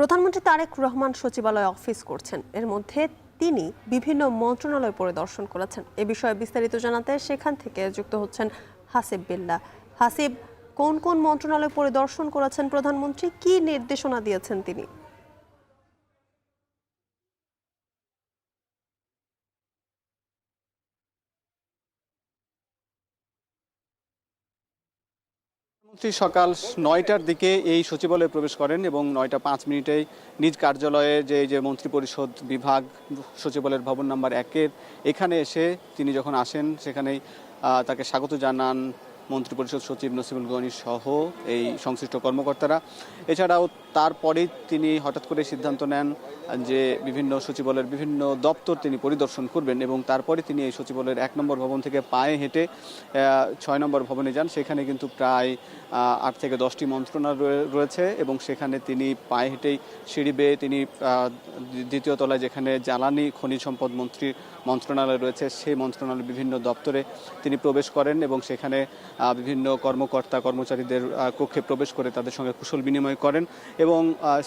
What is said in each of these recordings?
প্রধানমন্ত্রী তারেক রহমান সচিবালয়ে অফিস করছেন। এর মধ্যে তিনি বিভিন্ন মন্ত্রণালয় পরিদর্শন করেছেন। এ বিষয়ে বিস্তারিত জানাতে সেখান থেকে যুক্ত হচ্ছেন হাসিব বিল্লাহ। হাসিব, কোন কোন মন্ত্রণালয় পরিদর্শন করেছেন প্রধানমন্ত্রী, কি নির্দেশনা দিয়েছেন তিনি? প্রধানমন্ত্রী সকাল ৯টার দিকে এই সচিবালয়ে প্রবেশ করেন এবং ৯টা ৫ মিনিটেই নিজ কার্যালয়ে যে মন্ত্রিপরিষদ বিভাগ সচিবালয়ের ভবন নাম্বার ১-এর এখানে এসে তিনি যখন আসেন সেখানেই তাকে স্বাগত জানান মন্ত্রিপরিষদ সচিব নসিমুল গনি সহ এই সংশ্লিষ্ট কর্মকর্তারা। এছাড়াও তারপরেই তিনি হঠাৎ করে সিদ্ধান্ত নেন যে বিভিন্ন সচিবালয়ের বিভিন্ন দপ্তর তিনি পরিদর্শন করবেন এবং তারপরে তিনি এই সচিবালয়ের ১ নম্বর ভবন থেকে পায়ে হেঁটে ৬ নম্বর ভবনে যান। সেখানে কিন্তু প্রায় ৮ থেকে ১০টি মন্ত্রণালয় রয়েছে এবং সেখানে তিনি পায়ে হেঁটেই সিঁড়ি বেয়ে তিনি দ্বিতীয় তলায় যেখানে জ্বালানি খনিজ সম্পদ মন্ত্রণালয় রয়েছে সেই মন্ত্রণালয়ের বিভিন্ন দপ্তরে তিনি প্রবেশ করেন এবং সেখানে বিভিন্ন কর্মকর্তা কর্মচারীদের কক্ষে প্রবেশ করে তাদের সঙ্গে কুশল বিনিময় করেন এবং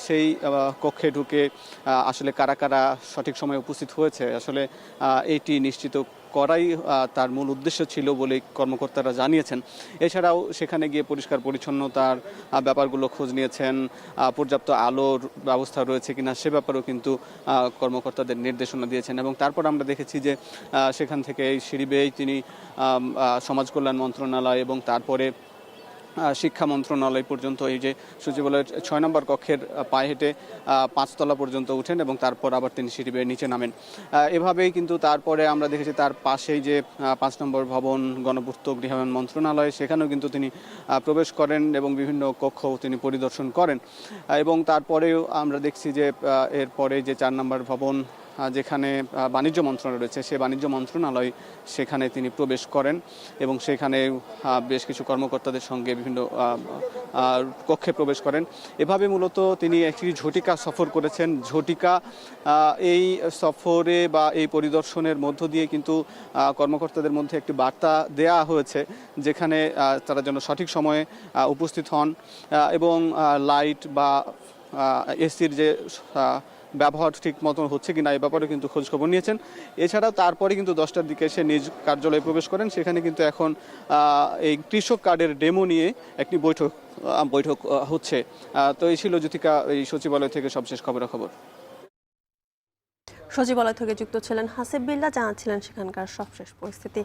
সেই কক্ষে ঢুকে আসলে কারা কারা সঠিক সময়ে উপস্থিত হয়েছে আসলে এটি নিশ্চিত করাই তার মূল উদ্দেশ্য ছিল বলে কর্মকর্তারা জানিয়েছেন। এছাড়াও সেখানে গিয়ে পরিষ্কার পরিচ্ছন্নতার ব্যাপারগুলো খোঁজ নিয়েছেন, পর্যাপ্ত আলোর ব্যবস্থা রয়েছে কিনা সে ব্যাপারেও কিন্তু কর্মকর্তাদের নির্দেশনা দিয়েছেন এবং তারপর আমরা দেখেছি যে সেখান থেকে এই সিঁড়ি বেয়েই তিনি সমাজ কল্যাণ মন্ত্রণালয় এবং তারপরে শিক্ষা মন্ত্রণালয় পর্যন্ত এই যে সচিবালয়ের ৬ নম্বর কক্ষের পায়ে হেঁটে ৫ তলা পর্যন্ত উঠেন এবং তারপর আবার তিনি সিঁড়ি বেয়ে নিচে নামেন। এভাবেই কিন্তু তারপরে আমরা দেখেছি তার পাশেই যে ৫ নম্বর ভবন গণপূর্ত গৃহায়ণ মন্ত্রণালয় সেখানেও কিন্তু তিনি প্রবেশ করেন এবং বিভিন্ন কক্ষ তিনি পরিদর্শন করেন এবং তারপরেও আমরা দেখছি যে এরপরে যে ৪ নম্বর ভবন যেখানে বাণিজ্য মন্ত্রণালয় রয়েছে সেই বাণিজ্য মন্ত্রণালয় সেখানে তিনি প্রবেশ করেন এবং সেখানে বেশ কিছু কর্মকর্তাদের সঙ্গে বিভিন্ন কক্ষে প্রবেশ করেন। এভাবে মূলত তিনি একটি ঝটিকা সফর করেছেন। ঝটিকা এই সফরে বা এই পরিদর্শনের মধ্য দিয়ে কিন্তু কর্মকর্তাদের মধ্যে একটি বার্তা দেয়া হয়েছে যেখানে তারা যেন সঠিক সময়ে উপস্থিত হন এবং লাইট বা এসির যে ব্যবহার ঠিক মতন হচ্ছে কিনা এই ব্যাপারে কিন্তু খোঁজখবর নিয়েছেন। এছাড়াও তারপরে কিন্তু 10টার দিকে এসে নিজ কার্যালয়ে প্রবেশ করেন। সেখানে কিন্তু এখন এই কৃষক কার্ডের ডেমো নিয়ে একটি বৈঠক হচ্ছে। তো এই ছিল জ্যোতিকা এই সচিবালয় থেকে সবশেষ খবরাখবর। সচিবালয় থেকে যুক্ত ছিলেন হাসিব বিল্লাহ, জানাচ্ছিলেন সেখানকার সবশেষ পরিস্থিতি।